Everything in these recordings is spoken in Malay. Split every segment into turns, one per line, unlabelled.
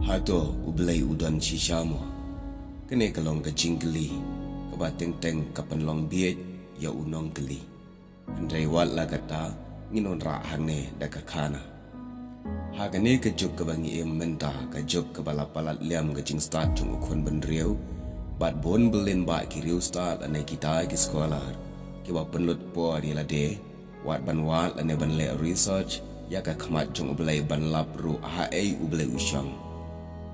Hato ublay udan sisamo kene kalong ka jingli kaba teng kapan long biet ya unong geli andrei wala kata nginon ra hangne dakakana hagane ka juk ka bangi menta ka juk ka balapalat liam ka jing start jung ukon benriu bat bon belin ba ki riu start ane kita ki sekolah ki ba penlut po di lade wat banwat ane banle research ya ka khamat jung ublay banlap ru ai ublay usyang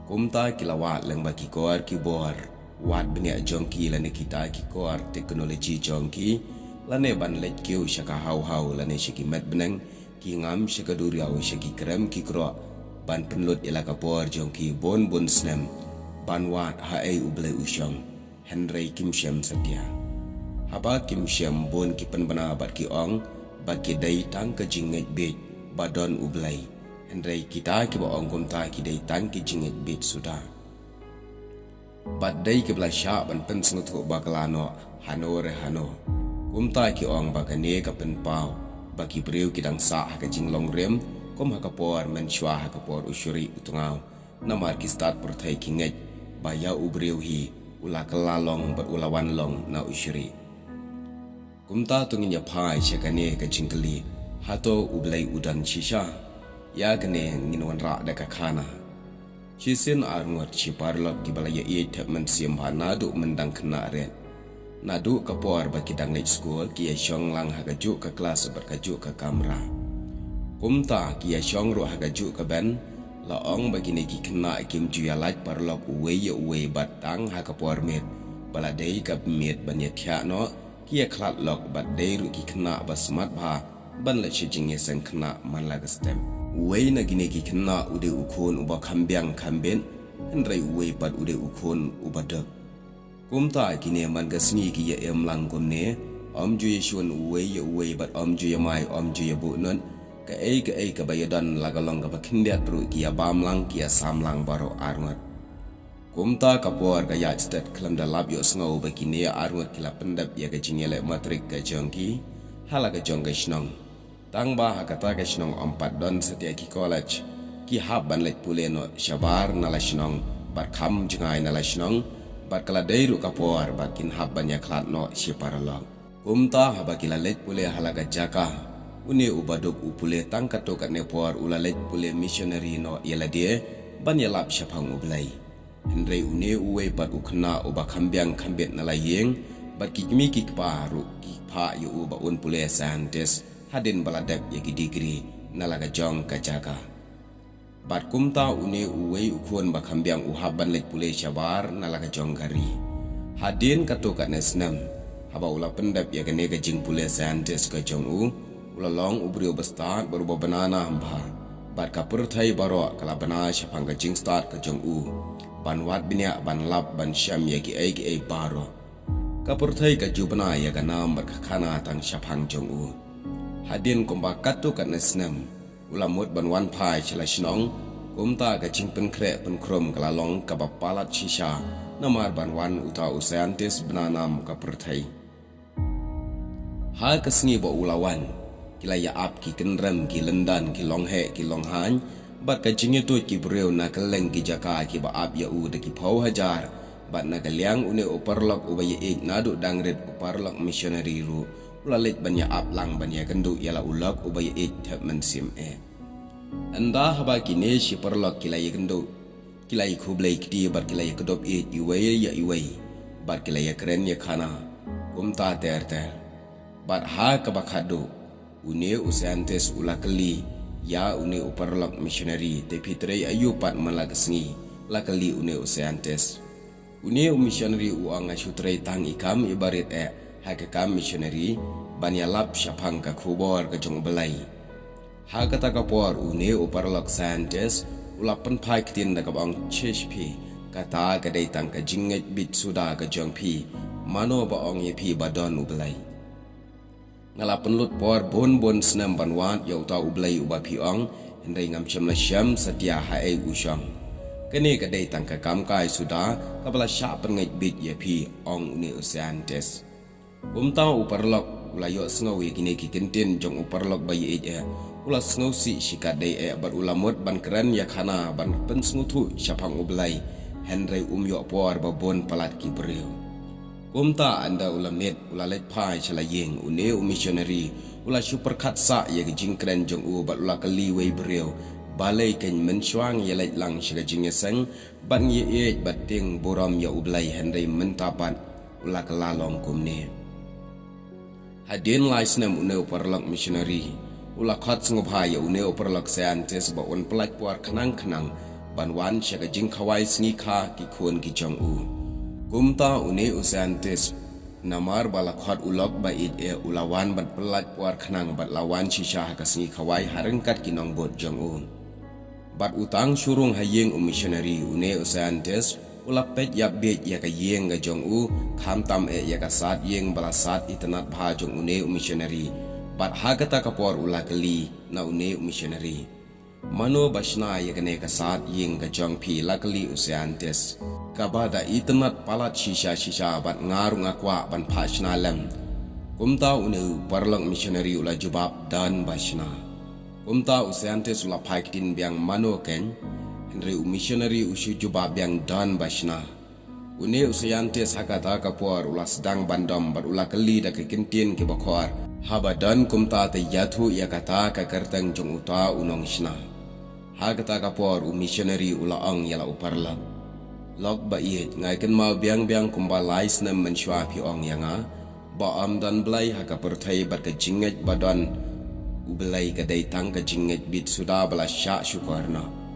kumta kilawat lang baki koar ki bor wat benia jongki lane kita ki koar teknologi jongki lane ban let kiu syaka hau lane syaki met beneng ki ngam syaka duriau syaki krem ki kro ban penlut ilaka por jongki bon snem ban wat hae uble usyong Henry Kim Shem Satya haba Kim Shem bon ki penbana bat ki ong bat ki dai tang ka jinget be badon ublai Henry kita ki ba ong kumta ki dai tang ki jinget bit sudah bat dai ki bla sha ban pen sngut ko baklano hano kumta ki ong ba kane ka pen pau ba ki breu ki dang sa ha ka jinglong rem kom ha ka por men shwa ha ka por ushuri utungau namar ki start por thai ki nget ba ya ubreu hi ula kalalong ba ulawan long na ushuri kumta tungin ya phai chakane ka jingli hato ublai udan shisha ya kene nginwan ra da kakana chisin arngot chi parlok ki balaya e men siam hanadu mendang kena ren nadu kapor baki dang late school ki shong lang hagaju ka kelas berkaju ka kamera kumta ki shong ro hagaju ka ben la ong bagi ne ki kena kim ju ya laj parlok uwe batang ha kapor met baladei ka met banyet thya no ki khlat lok bat dei ru ki kena basmat bha ban la chijing ye sang kena man la ga stem uwe na gine ki kena ude ukon uba kambyang kamben henrai uwe pat ude ukon ubadak kumta kine man gasni ki ya lang gomne om ju ye shun uwe bat om ju ye mai om ju ye bu non ka ka bayadan lagalong ka bakindiat ru ki ya bam lang ki ya sam lang baro arngot kumta kapor ka ya stat klam da lab yo sngo bakine arngot kila pendap ya ka jingele matrik ka jongki hala ka jong ka shnong tang ba hakata ka shnong ompat don setia ki college ki hab ban let puleno shabar nala shnong bar kham jungai nala shnong bar kala deiru kapor bakin hab ban ya klat no shiparalong kumta habakila let pule halaga jaka une ubaduk upule tang kato ne por ula let pule missionary no yela die ban ya lap shapang ublai Henry une uwe pat ukna uba kambyang kambet nala yeng bat ki kimi ki paru ki pa yu uba un pule scientist hadin baladep yaki degree nalaga jong kajaka bat kumta une uwe ukhuan bakambyang uhaban let pule shabar nalaga jong gari hadin katoka nesnam haba ula pendap yakane ka jing pule scientist ka jong ula long ubrio bastat baruba banana hamba bat kapur thai baro kala bana shapang ka jing start ka jong ban wat binya ban lap ban sham yaki ai baro kapur thai ka jubna yaga nam barkhana tang shapang jong hadin kumbakat tu kat nesnam ulamut banwan pai chila shnong kumta ka jingpen kre pen krom kalalong ka bapalat shisha namar banwan uta usayantis benanam ka perthai ha kasngi bo ulawan kila ya ap ki kenrem ki lendan ki longhe ki longhan bat ka jingi tu ki breu na keleng ki jaka ki ba ap ya u de ki phau hajar bat na kaliang une uparlok ubaye ek nadu dangret uparlok missionary ru ulalit banya aplang banya kendu yala ulak ubay it men sim anda haba kine shi perlok kilai kendu kilai khublai kiti bar kilai kedop it iwai bar kilai keren ya khana kumta ter bar ha kabakadu une usantes ulakali ya une uparlok missionary te pitre ayu pat malagsngi lakali une usantes une missionary uanga shutre tang ikam ibarit hakaka missionary banya lap shapang ka khubor ka jong belai hakata ka por une uparlok scientist ulapan phai ktin da ka bang chhp kata ka dei tang ka jinget bit suda ka jong phi mano ba ong ye phi badon ublai ngalapan lut por bon snam banwat yau ta ublai uba phi ong hendai ngam cham la sham satya hae ushang kene ka dei tang ka kam kai suda ka bala sha pan ngai bit ye phi ong une scientist kumta uparlok ulayo sngawi kine ki kentin jong uparlok bayi ula sngo si shikadei bat ulamot ban keren ya khana ban pen sngutu syapang ublai Henry yo por babon palat ki brio kumta anda ulamet ulalet pai chalayeng une missionary ula super khatsa ya jing kren jong u bat ula kali wei brio balai ken menchuang ya lait lang shiga jing yeseng ban ye e bat ting boram ya ublai Henry mentapan ula kalalong kumne hadin laisnam une parlak missionary ula khat ngobhai ya une parlak scientist ba on plak puar khanang ban wan shiga jing khawai sngi kha ki khon ki jong u kumta une scientist namar bala khat ulok ba it e ulawan bat plak puar khanang bat lawan shisha ka sngi khawai harengkat ki nong bot jong u bat utang surung hayeng missionary une scientist ulap pet yap bet ya ka yeng ga jong u kham tam e ya ka sat yeng bala sat itanat bha jong une missionary bat hagata kapor ula kali na une missionary mano bashna ya kane ka sat yeng ga jong phi lakali scientist kabada itanat palat shisha bat ngarung akwa ban phashna lam kumta une parlang missionary ula jubab dan bashna kumta scientist ula phaikin biang mano ken Henry missionary usu jubab biang dan bashna une scientist hakata kapor ula sedang bandam bat ula kali da kekintin ke bakhor habadan kumta te yathu ya kata ka kerteng jong uta unong shna hagata kapor missionary ula ang yala uparla log ba ye ngai ken mau biang kumba lais nam menshwa phi ong yanga ba am dan blai ha ka perthai bat ka jinget badan ublai ka dai tang ka jinget bit suda bala sha syukarna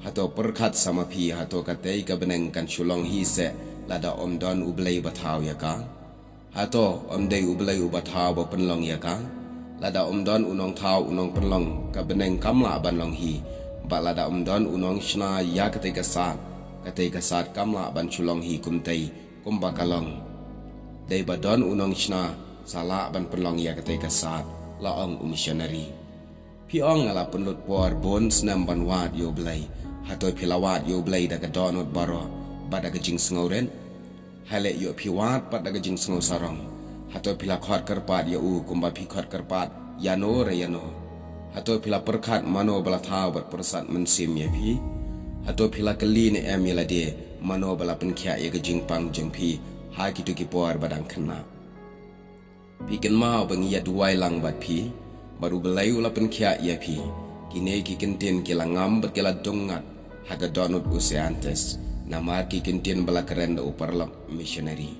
hato perkhat sama phi hato ka tei ka beneng kan shulong hi se lada om don ublai bathaw ya ka hato om dei ublai ubathaw ba penlong ya ka lada om don unong thaw unong penlong ka beneng kamla ban long hi ba lada om don unong shna ya ka tei ka sat kamla ban shulong hi kumtei kumba kalong dei ba don unong shna sala ban penlong ya ka tei ka sat la ong missionary pi ong ala penlut por bon snam ban wat yo blai hatoi pilawat yo blai da ka donot baro ba da ka jing sngoren hale yo pi wat pa da ka jing sngo sarong hatoi pila khot karpat yo u kumba pi khot karpat yano re yano hatoi pila perkhat mano bala thaw bat persat mensim ye pi hatoi pila kali ne em yela de mano bala penkhya ye ka jing pang jeng pi ha ki tu ki por badang khna pi ken mau bangi ya duai lang bat pi baru belai ula penkhya ya pi kine ki kenten ki langam bat kala dongat haga donut usiantes namar ki kenten bala keren da uparla missionary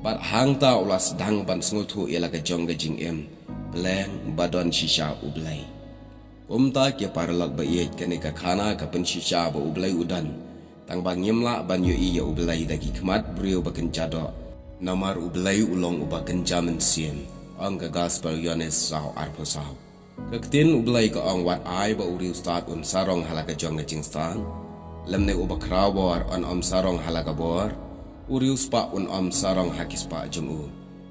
bat hangta ula sedang ban sngutu ila ka jong ga jing em bleng badon shisha ublai umta ki parlak ba ye kene ka khana ka pen shisha ba ublai udan tang bang yemla ban yo iya ublai da ki khmat brio ba kenjado namar ublai ulong uba kenjamen siem ang ka gospel yones sao arpo sao kaktin ublai ka ang wat ai ba uriu start un sarong halaka jong jing stan lemne uba krawor on sarong halaka bor uriu spa un sarong hakis pa jong u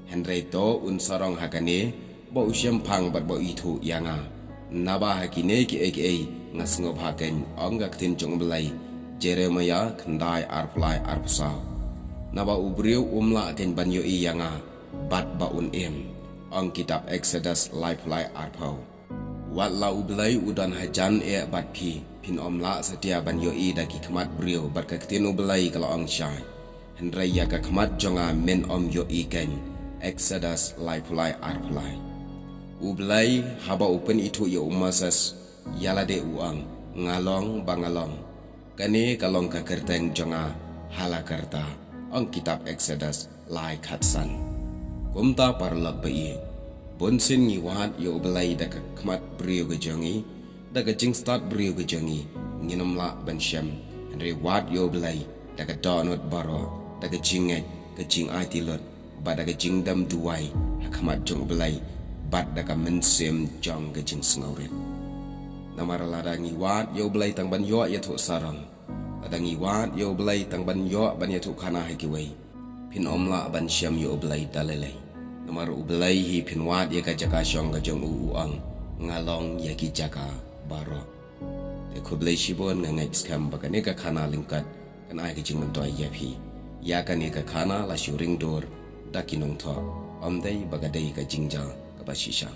henry to un sarong hakane ba usyam phang bat ba ithu yanga naba hakine ki aka ngasngo bhaken ang kaktin jong ublai jeremiah khandai arplai arpo sao naba ubriu umla ken banyo yanga bat ba un ang kitab Exodus lifelai arpau wat la ublai udan hajan bat pi pin omla setia ban yo da ki khmat brio bat ka tin ublai kalau ang shai henry ya ka khmat jonga men yo ken Exodus lifelai arplai ublai haba open itu yo umasas yala de uang ngalong bangalong kane kalong ka kerteng jonga halakarta ang kitab Exodus lai khatsan kumta parlak bayi bonsin ngi wat yo belai da ka khmat brio ga jongi da ka jing start brio ga jongi nginom la ban shem henry wat yo belai da ka donot baro da ka jinget ka jing aitilot ba da ka jing dam duai ha khmat jong belai bat da ka mensem jong ga jing sngoret namara la da ngi wat yo belai tang ban yo ya thu sarang da ngi wat yo belai tang ban yo ban ya thu khana ha ki wei pin omla ban shem yo belai dalele namar ublai hi pinwat ya ka jaka shong ka jong uang ngalong ya ki jaka baro te khublai shibon nga ngai skam ba ka ne ka khana lingkat kan ai ka jing man toy ya phi ya ka ne ka khana la shuring dor dakinong tho amdai ba ka dai ka jingja ka ba shisha